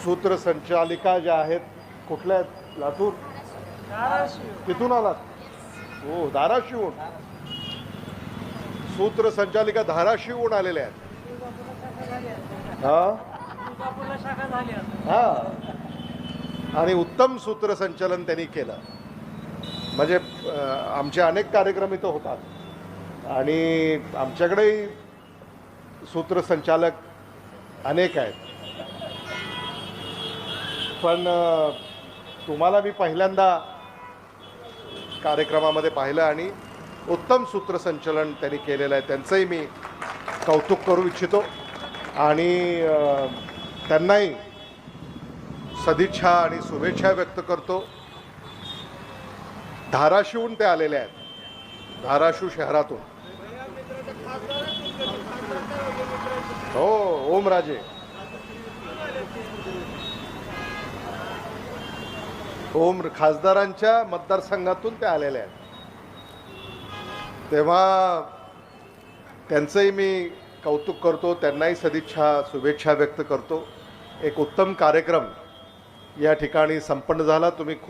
सूत्रसंचालिका ज्या आहेत कुठल्या आहेत? लातूर. तिथून आलात? हो, धाराशिवहून. सूत्रसंचालिका धाराशिवहून आलेल्या आहेत. हा हा आणि उत्तम सूत्रसंचालन त्यांनी केलं. म्हणजे आमचे अनेक कार्यक्रम इथं होतात आणि आमच्याकडेही सूत्रसंचालक अनेक आहेत, पण तुम्हाला मी पहिल्यांदा कार्यक्रमामध्ये पाहिलं आणि उत्तम सूत्रसंचालन त्यांनी केलेलं आहे. त्यांचंही मी कौतुक करू इच्छितो आणि त्यांनाही सदिच्छा आणि शुभेच्छा व्यक्त करतो. धाराशिवहून ते आलेले आहेत, धाराशिव शहरातून. हो, ओमराजे. खासदारांच्या मतदारसंघातून ते आलेले आहेत. तेव्हा त्यांचंही मी कौतुक करतो, त्यांनाही सदिच्छा शुभेच्छा व्यक्त करतो. एक उत्तम कार्यक्रम या ठिकाणी संपन्न झाला. तुम्ही खूप